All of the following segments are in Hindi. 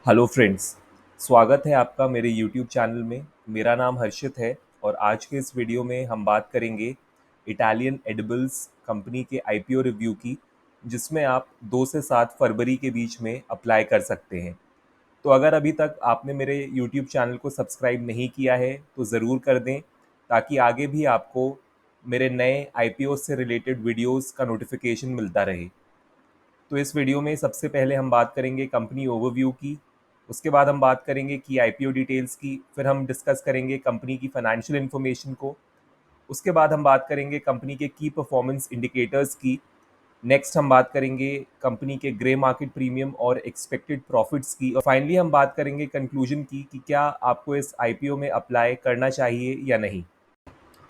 Hello friends. स्वागत है आपका मेरे यूट्यूब चैनल में। मेरा नाम हर्षित है और आज के इस वीडियो में हम बात करेंगे इटालियन एडिबल्स कंपनी के आईपीओ रिव्यू की, जिसमें आप 2 से 7 फरवरी के बीच में अप्लाई कर सकते हैं। तो अगर अभी तक आपने मेरे यूट्यूब चैनल को सब्सक्राइब नहीं किया है तो ज़रूर कर दें, ताकि आगे भी आपको मेरे नए आईपीओ से रिलेटेड वीडियोस का नोटिफिकेशन मिलता रहे। तो इस वीडियो में सबसे पहले हम बात करेंगे कंपनी ओवरव्यू की। उसके बाद हम बात करेंगे की आईपीओ डिटेल्स की। फिर हम डिस्कस करेंगे कंपनी की फाइनेंशियल इन्फॉर्मेशन को। उसके बाद हम बात करेंगे कंपनी के की परफॉर्मेंस इंडिकेटर्स की। नेक्स्ट हम बात करेंगे कंपनी के ग्रे मार्केट प्रीमियम और एक्सपेक्टेड प्रॉफिट्स की। और फाइनली हम बात करेंगे कंक्लूजन की कि क्या आपको इस आईपीओ में अप्लाई करना चाहिए या नहीं।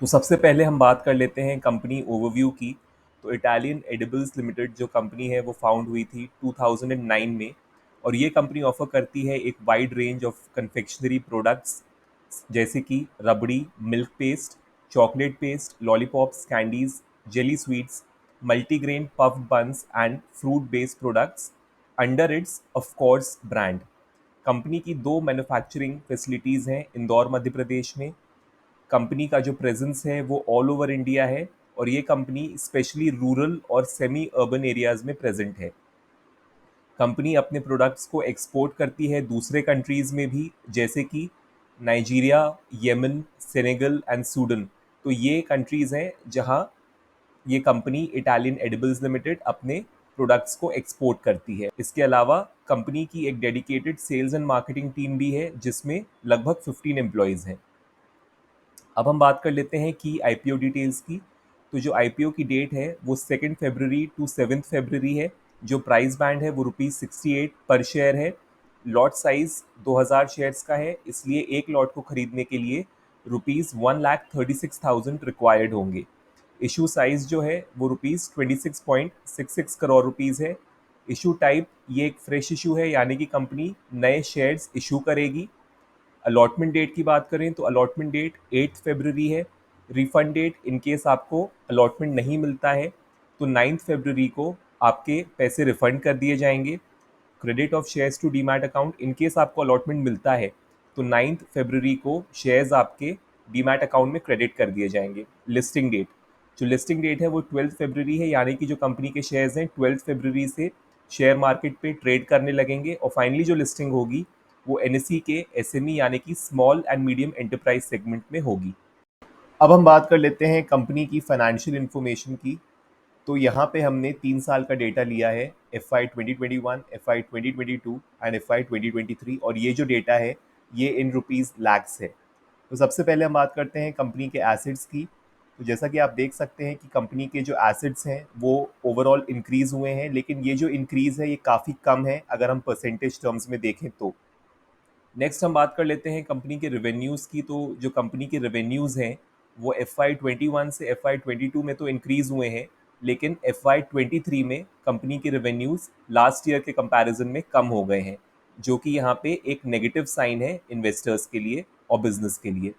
तो सबसे पहले हम बात कर लेते हैं कंपनी ओवरव्यू की। तो इटालियन एडिबल्स लिमिटेड जो कंपनी है वो फाउंड हुई थी 2009 में, और ये कंपनी ऑफर करती है एक wide range of confectionery products, जैसे कि rabri, milk paste, chocolate paste, lollipops, candies, jelly sweets, multigrain puffed buns and fruit based products under its of course brand. Company की 2 मैन्युफैक्चरिंग फैसिलिटीज़ हैं इंदौर मध्य प्रदेश में। कंपनी का जो प्रेजेंस है वो ऑल ओवर इंडिया है, और ये कंपनी स्पेशली रूरल और सेमी अर्बन एरियाज़ में प्रेजेंट है। कंपनी अपने प्रोडक्ट्स को एक्सपोर्ट करती है दूसरे कंट्रीज़ में भी, जैसे कि Nigeria, Yemen, Senegal and Sudan. तो ये कंट्रीज़ हैं जहां ये कंपनी इटालियन एडिबल्स लिमिटेड अपने प्रोडक्ट्स को एक्सपोर्ट करती है। इसके अलावा कंपनी की एक dedicated sales and marketing team भी है, जिसमें लगभग 15 एम्प्लॉयज़ हैं। अब हम बात कर लेते हैं की आईपीओ डिटेल्स की। तो जो आईपीओ की डेट है वो 2 फरवरी टू 7 फरवरी है। जो प्राइस बैंड है वो ₹68 पर शेयर है। लॉट साइज 2000 शेयर्स का है, इसलिए एक लॉट को खरीदने के लिए ₹1,36,000 रिक्वायर्ड होंगे। इशू साइज जो है वो ₹26.66 करोड़ रुपीज़ है। इशू टाइप ये एक फ्रेश इशू है, यानी कि कंपनी नए शेयर्स इशू करेगी। अलॉटमेंट डेट की बात करें तो अलॉटमेंट डेट 8 फरवरी है। रिफंड डेट इन केस आपको अलॉटमेंट नहीं मिलता है तो 9 फरवरी को आपके पैसे रिफंड कर दिए जाएंगे। Credit of shares to demat account in case आपको अलॉटमेंट मिलता है तो 9 फरवरी को शेयर्स आपके डीमैट अकाउंट में क्रेडिट कर दिए जाएंगे। लिस्टिंग डेट, जो लिस्टिंग डेट है वो 12 फरवरी है, यानी कि जो कंपनी के शेयर्स हैं 12 फरवरी से शेयर मार्केट पे ट्रेड करने लगेंगे। और फाइनली जो लिस्टिंग होगी वो एनएसई के एसएमई यानी कि small and medium enterprise segment में होगी। अब हम बात कर लेते हैं कंपनी की फाइनेंशियल इन्फॉर्मेशन की। तो यहाँ पे हमने 3 साल का डेटा लिया है, FY 2021, FY 2022 एंड FY 2023, और ये जो डेटा है ये इन रुपीज़ लैक्स है। तो सबसे पहले हम बात करते हैं कंपनी के एसेट्स की। तो जैसा कि आप देख सकते हैं कि कंपनी के जो एसेट्स हैं वो ओवरऑल इंक्रीज़ हुए हैं, लेकिन ये जो इंक्रीज़ है ये काफ़ी कम है अगर हम परसेंटेज टर्म्स में देखें तो। नेक्स्ट हम बात कर लेते हैं कंपनी के रेवेन्यूज़ की। तो जो कंपनी के रेवेन्यूज़ हैं वो FY 21 से FY 22 में तो इंक्रीज़ हुए हैं, लेकिन FY 23 में कंपनी के रेवेन्यूज़ लास्ट ईयर के कंपैरिजन में कम हो गए हैं, जो कि यहाँ पे एक नेगेटिव साइन है इन्वेस्टर्स के लिए और बिजनेस के लिए।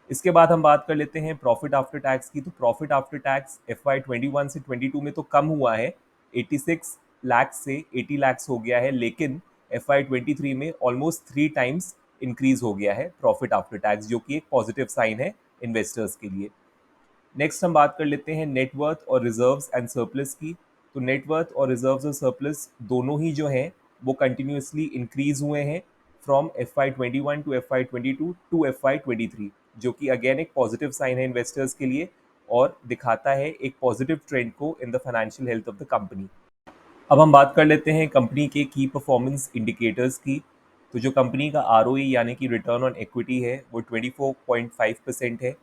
इसके बाद हम बात कर लेते हैं प्रॉफिट आफ्टर टैक्स की। तो प्रॉफिट आफ्टर टैक्स FY 21 से 22 में तो कम हुआ है, 86 लाख से 80 लाख हो गया है, लेकिन FY 23 में ऑलमोस्ट 3 टाइम्स इंक्रीज हो गया है प्रॉफिट आफ्टर टैक्स, जो कि एक पॉजिटिव साइन है इन्वेस्टर्स के लिए। नेक्स्ट हम बात कर लेते हैं नेटवर्थ और रिजर्व्स एंड सरप्लस की। तो नेटवर्थ और रिजर्व्स और सरप्लस दोनों ही जो हैं वो कंटिन्यूसली इंक्रीज हुए हैं from FY 21 to FY 22 to FY 23, जो कि अगेन एक पॉजिटिव साइन है इन्वेस्टर्स के लिए और दिखाता है एक पॉजिटिव ट्रेंड को in the financial health of the company. अब हम बात कर लेते हैं कंपनी के की परफॉर्मेंस इंडिकेटर्स की। तो जो कंपनी का ROE यानी कि रिटर्न ऑन इक्विटी है वो 24.5% है।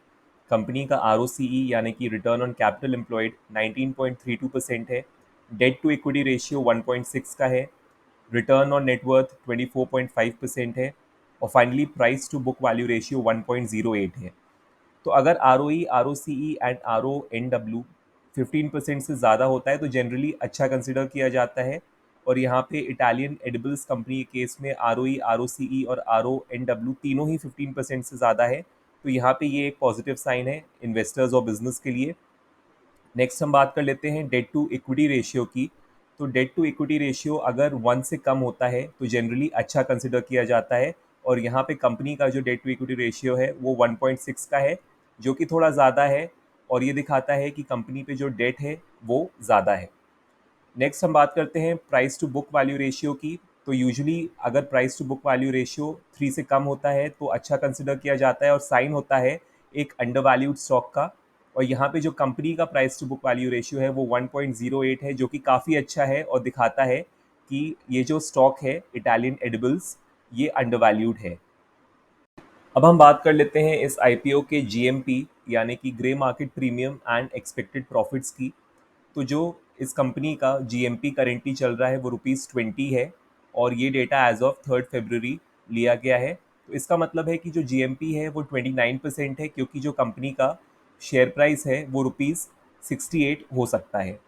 कंपनी का ROCE यानी कि रिटर्न ऑन कैपिटल एम्प्लॉयड 19.32% है। डेट टू इक्विटी रेशियो 1.6 का है। रिटर्न ऑन नेटवर्थ 24.5% है। और finally price to book value ratio 1.08 है। तो अगर ROE, ROCE एंड RONW 15% से ज़्यादा होता है तो जनरली अच्छा कंसिडर किया जाता है। और यहाँ पे इटालियन एडिबल्स कंपनी के केस में ROE, ROCE और RONW तीनों ही 15% से ज़्यादा है, तो यहाँ पे ये एक पॉजिटिव साइन है इन्वेस्टर्स और बिजनेस के लिए। नेक्स्ट हम बात कर लेते हैं डेट टू इक्विटी रेशियो की। तो डेट टू इक्विटी रेशियो अगर 1 से कम होता है तो जनरली अच्छा कंसिडर किया जाता है, और यहाँ पे कंपनी का जो डेट टू इक्विटी रेशियो है वो 1.6 का है, जो कि थोड़ा ज़्यादा है, और ये दिखाता है कि कंपनी पे जो डेट है वो ज़्यादा है। नेक्स्ट हम बात करते हैं price to book value ratio की। तो यूजुअली अगर price to book value ratio 3 से कम होता है तो अच्छा कंसिडर किया जाता है और साइन होता है एक अंडर वैल्यूड स्टॉक का। और यहाँ पे जो कंपनी का price to book value ratio है वो 1.08 है, जो कि काफ़ी अच्छा है और दिखाता है कि ये जो स्टॉक है इटालियन एडिबल्स, ये अंडर वैल्यूड है। अब हम बात कर लेते हैं इस आईपीओ के जीएमपी यानी कि grey market premium and expected profits की। तो जो इस कंपनी का जीएमपी करेंटली चल रहा है वो ₹20 है, और ये डेटा एज ऑफ 3 फरवरी लिया गया है। तो इसका मतलब है कि जो जीएमपी है वो 29% है, क्योंकि जो कंपनी का शेयर प्राइस है वो ₹68 हो सकता है।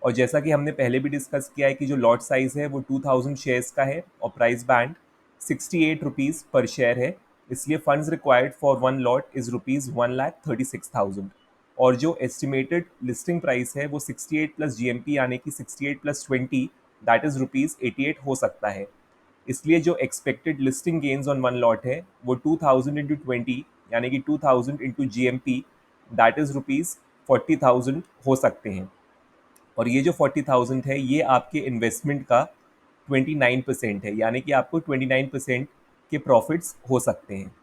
और जैसा कि हमने पहले भी डिस्कस किया है कि जो लॉट साइज़ है वो 2000 शेयर्स का है और प्राइस बैंड ₹68 पर शेयर है, इसलिए funds required for one lot is ₹1,36,000। और जो एस्टिमेटेड लिस्टिंग प्राइस है वो 68 प्लस जीएमपी यानी कि 68 प्लस 20 दैट इज़ ₹88 हो सकता है। इसलिए जो expected listing gains on one lot है वो 2000 इंटू 20 यानी कि 2000 इंटू जीएमपी दैट इज़ ₹40,000 हो सकते हैं। और ये जो 40,000 है ये आपके इन्वेस्टमेंट का 29% है, यानी कि आपको 29% के प्रॉफिट्स हो सकते हैं।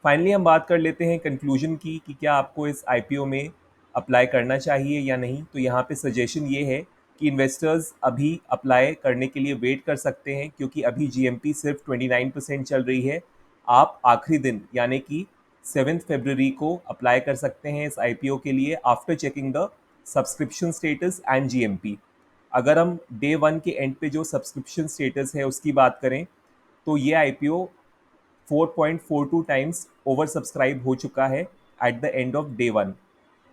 फाइनली हम बात कर लेते हैं कंक्लूजन की कि क्या आपको इस आईपीओ में अप्लाई करना चाहिए या नहीं। तो यहाँ पे सजेशन ये है कि इन्वेस्टर्स अभी अप्लाई करने के लिए वेट कर सकते हैं, क्योंकि अभी जीएमपी सिर्फ 29% चल रही है। आप आखिरी दिन यानी कि 7 फरवरी को अप्लाई कर सकते हैं इस आईपीओ के लिए after checking the subscription status and GMP. अगर हम डे 1 के एंड पे जो सब्सक्रिप्शन स्टेटस है उसकी बात करें तो ये आईपीओ 4.42 टाइम्स ओवर सब्सक्राइब हो चुका है at the end of day 1।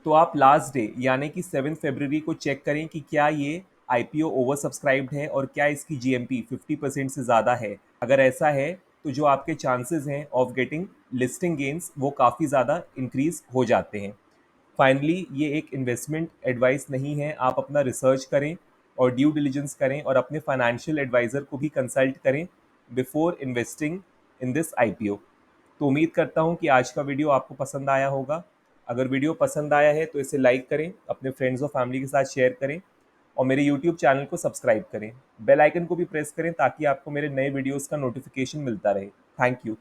तो आप लास्ट डे यानी कि 7 फरवरी को चेक करें कि क्या ये आईपीओ ओवर सब्सक्राइब्ड है और क्या इसकी जीएमपी 50% से ज़्यादा है। अगर ऐसा है तो जो आपके चांसेस हैं ऑफ गेटिंग लिस्टिंग गेन्स वो काफ़ी ज़्यादा इंक्रीज हो जाते हैं। फाइनली ये एक इन्वेस्टमेंट एडवाइस नहीं है, आप अपना रिसर्च करें और ड्यू डिलिजेंस करें और अपने फाइनेंशियल एडवाइज़र को भी कंसल्ट करें before investing in this IPO. तो उम्मीद करता हूँ कि आज का वीडियो आपको पसंद आया होगा। अगर वीडियो पसंद आया है तो इसे लाइक करें, अपने फ्रेंड्स और फैमिली के साथ शेयर करें और मेरे यूट्यूब चैनल को सब्सक्राइब करें। बेल आइकन को भी प्रेस करें ताकि आपको मेरे नए वीडियोस का नोटिफिकेशन मिलता रहे। Thank you.